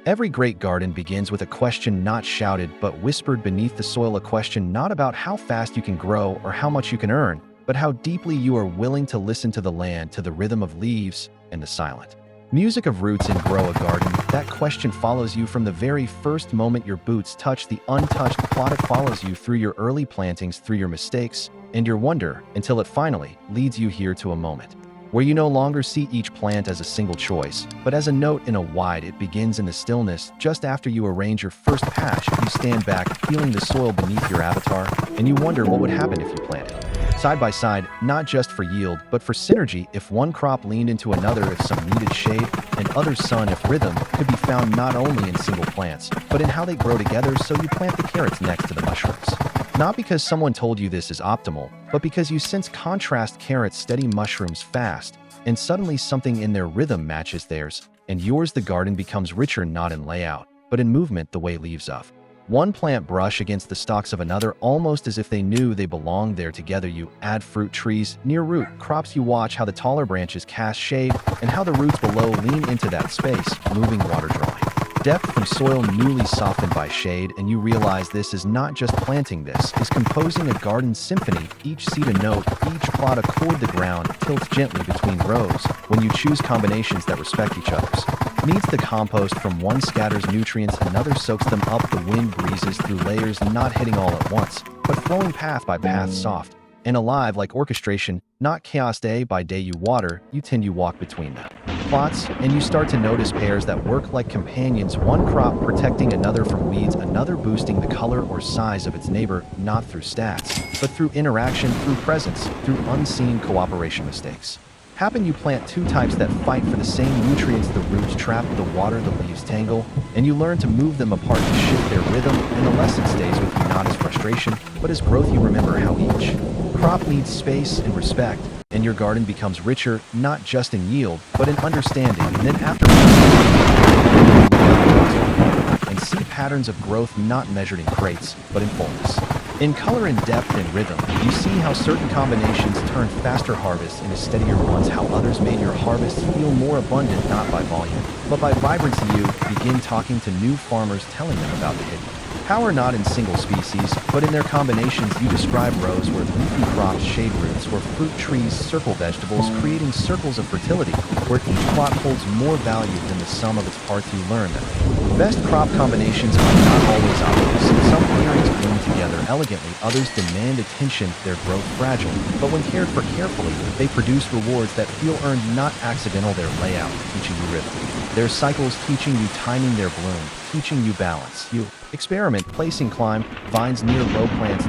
Every great garden begins with a question not shouted but whispered beneath the soil, a question not about how fast you can grow or how much you can earn, but how deeply you are willing to listen to the land, to the rhythm of leaves and the silent music of roots and grow a garden. That question follows you from the very first moment your boots touch the untouched plot. It follows you through your early plantings, through your mistakes and your wonder, until it finally leads you here to a moment where you no longer see each plant as a single choice, but as a note in a wide. It begins in the stillness. Just after you arrange your first patch, you stand back, feeling the soil beneath your avatar, and you wonder what would happen if you planted side by side, not just for yield, but for synergy. If one crop leaned into another, if some needed shade and others sun, if rhythm could be found not only in single plants, but in how they grow together. So you plant the carrots next to the mushrooms. Not because someone told you this is optimal, but because you sense contrast. Carrots steady, mushrooms fast, and suddenly something in their rhythm matches theirs, and yours. The garden becomes richer not in layout, but in movement, the way leaves of one plant brush against the stalks of another, almost as if they knew they belonged there together. You add fruit trees near root crops. You watch how the taller branches cast shade and how the roots below lean into that space, moving, water drawing depth from soil newly softened by shade. And you realize this is not just planting, this is composing a garden symphony. Each seed a note, each plot a chord. The ground tilts gently between rows when you choose combinations that respect each other's needs. The compost from one scatters nutrients, another soaks them up. The wind breezes through layers, not hitting all at once, but flowing path by path, soft and alive like orchestration, not chaos. Day by day you water, you tend, you walk between them plots, and you start to notice pairs that work like companions. One crop protecting another from weeds, another boosting the color or size of its neighbor, not through stats, but through interaction, through presence, through unseen cooperation. Mistakes happen. You plant two types that fight for the same nutrients. The roots trap the water, the leaves tangle, and you learn to move them apart, to shift their rhythm, and the lesson stays with you not as frustration, but as growth. You remember how each crop needs space and respect, and your garden becomes richer, not just in yield, but in understanding. And then after and see patterns of growth not measured in crates, but in fullness, in color and depth and rhythm. You see how certain combinations turn faster harvests into steadier ones, how others made your harvests feel more abundant, not by volume, but by vibrancy. You begin talking to new farmers, telling them about the hidden power not in single species, but in their combinations. You describe rows where leafy crops shade roots, where fruit trees circle vegetables, creating circles of fertility, where each plot holds more value than the sum of its parts. You learn that best crop combinations are not always obvious. Some pairings bloom together elegantly, others demand attention, their growth fragile, but when cared for carefully, they produce rewards that feel earned, not accidental. Their layout teaching you rhythm, their cycles teaching you timing, their bloom teaching you balance. You experiment, placing climb vines near low plants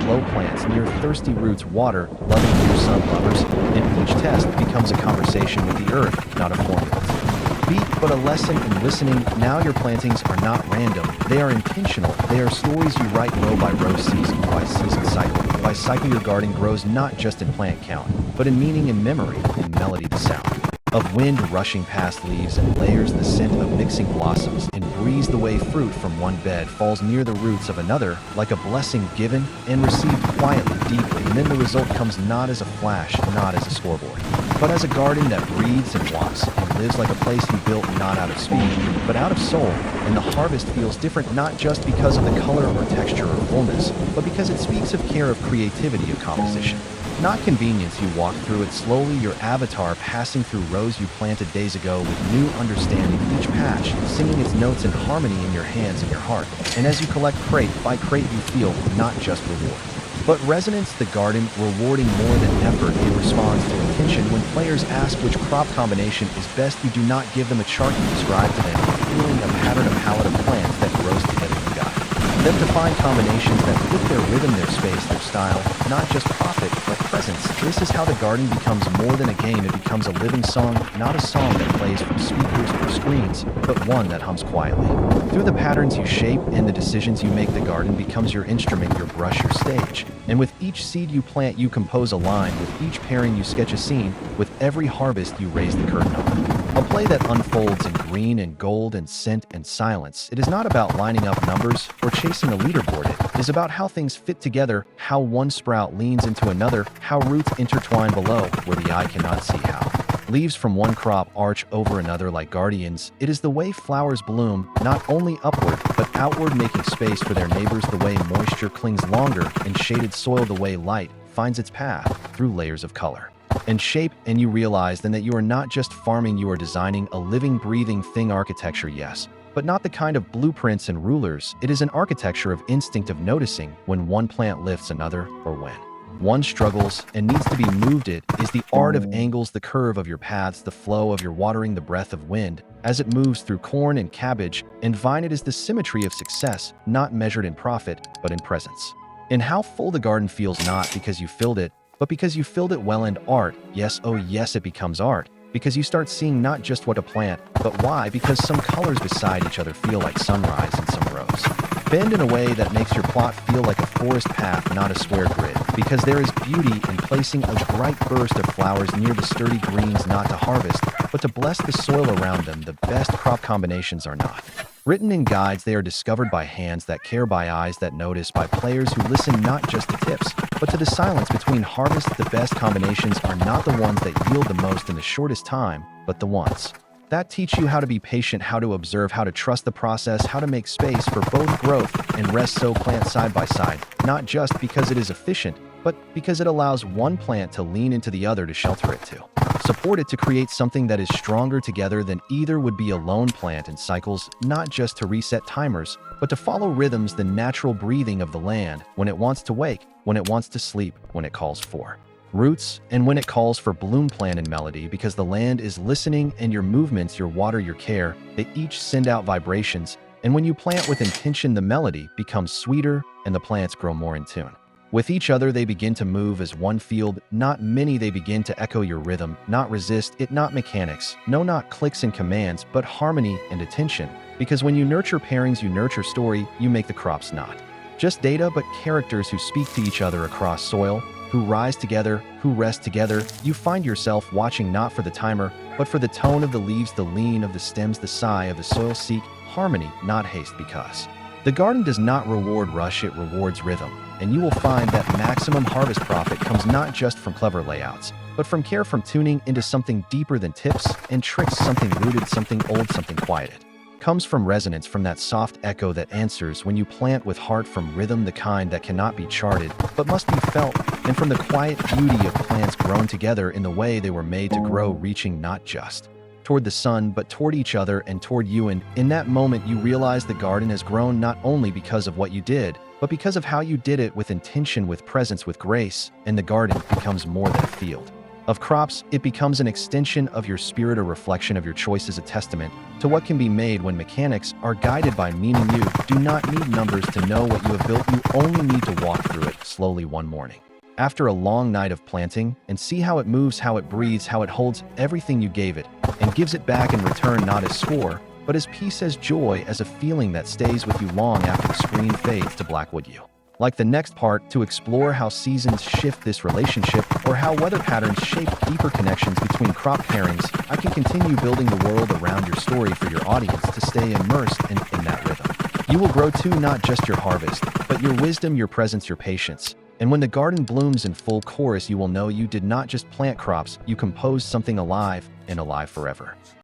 near thirsty roots, water loving your sun lovers, and each test becomes a conversation with the earth, not a formula beat, but a lesson in listening. Now your plantings are not random, they are intentional. They are stories you write row by row, season by season, cycle by cycle. Your garden grows not just in plant count, but in meaning, in memory, in melody. The sound of wind rushing past leaves and layers, the scent of mixing blossoms and breeze, the way fruit from one bed falls near the roots of another, like a blessing given and received quietly, deeply. And then the result comes not as a flash, not as a scoreboard, but as a garden that breathes and walks and lives like a place you built, not out of speed, but out of soul. And the harvest feels different, not just because of the color or texture or fullness, but because it speaks of care, of creativity, of composition. Not convenience. You walk through it slowly, your avatar passing through rows you planted days ago with new understanding, each patch singing its notes in harmony in your hands and your heart. And as you collect crate by crate, you feel not just reward, but resonance. The garden rewarding more than effort. It responds to intention. When players ask which crop combination is best, you do not give them a chart. You describe to them feeling a pattern, a palette of plants that grows together. You guide them to find combinations that fit their rhythm, their space, their style, not just profit, but presence. This is how the garden becomes more than a game. It becomes a living song, not a song that plays from speakers or screens, but one that hums quietly. Through the patterns you shape and the decisions you make, the garden becomes your instrument, your brush, your stage. And with each seed you plant, you compose a line. With each pairing, you sketch a scene. With every harvest, you raise the curtain on a play that unfolds in green and gold and scent and silence. It is not about lining up numbers or chasing a leaderboard. It is about how things fit together, how one sprout leans into another, how roots intertwine below where the eye cannot see, how Leaves from one crop arch over another like guardians. It is the way flowers bloom, not only upward, but outward, making space for their neighbors, the way moisture clings longer in shaded soil, the way light finds its path through layers of color and shape. And you realize then that you are not just farming, you are designing a living, breathing thing. Architecture, yes, but not the kind of blueprints and rulers. It is an architecture of instinct, of noticing when one plant lifts another, or when one struggles and needs to be moved. It is the art of angles, the curve of your paths, the flow of your watering, the breath of wind as it moves through corn and cabbage and vine. It is the symmetry of success, not measured in profit, but in presence. In how full the garden feels, not because you filled it, but because you filled it well. And art, yes, oh yes, it becomes art, because you start seeing not just what to plant, but why, because some colors beside each other feel like sunrise and some rows bend in a way that makes your plot feel like a forest path, not a square grid, because there is beauty in placing a bright burst of flowers near the sturdy greens, not to harvest, but to bless the soil around them. The best crop combinations are not written in guides, they are discovered by hands that care, by eyes that notice, by players who listen not just to tips, but to the silence between harvests. The best combinations are not the ones that yield the most in the shortest time, but the ones that teach you how to be patient, how to observe, how to trust the process, how to make space for both growth and rest. So plant side by side, not just because it is efficient, but because it allows one plant to lean into the other, to shelter it, to support it, to create something that is stronger together than either would be alone. Plant in cycles, not just to reset timers, but to follow rhythms, the natural breathing of the land, when it wants to wake, when it wants to sleep, when it calls for roots, and when it calls for bloom. Plan in melody, because the land is listening, and your movements, your water, your care, they each send out vibrations. And when you plant with intention, the melody becomes sweeter and the plants grow more in tune with each other. They begin to move as one field, not many. They begin to echo your rhythm, not resist it, not mechanics, no, not clicks and commands, but harmony and attention. Because when you nurture pairings, you nurture story. You make the crops not just data, but characters who speak to each other across soil, who rise together, who rest together. You find yourself watching not for the timer, but for the tone of the leaves, the lean of the stems, the sigh of the soil. Seek harmony, not haste, because the garden does not reward rush, it rewards rhythm. And you will find that maximum harvest profit comes not just from clever layouts, but from care, from tuning into something deeper than tips and tricks, something rooted, something old, something quieted. Comes from resonance, from that soft echo that answers when you plant with heart, from rhythm, the kind that cannot be charted, but must be felt, and from the quiet beauty of plants grown together in the way they were made to grow, reaching not just toward the sun, but toward each other and toward you. And in that moment, you realize the garden has grown not only because of what you did, but because of how you did it, with intention, with presence, with grace. And the garden becomes more than a field of crops. It becomes an extension of your spirit, a reflection of your choices, a testament to what can be made when mechanics are guided by meaning. You do not need numbers to know what you have built. You only need to walk through it slowly one morning after a long night of planting, and see how it moves, how it breathes, how it holds everything you gave it and gives it back in return, not as score, but as peace, as joy, as a feeling that stays with you long after the screen fades to black. Would you like the next part to explore how seasons shift this relationship, or how weather patterns shape deeper connections between crop pairings? I can continue building the world around your story for your audience to stay immersed in that rhythm. You will grow too, not just your harvest, but your wisdom, your presence, your patience. And when the garden blooms in full chorus, you will know you did not just plant crops, you composed something alive, and alive forever.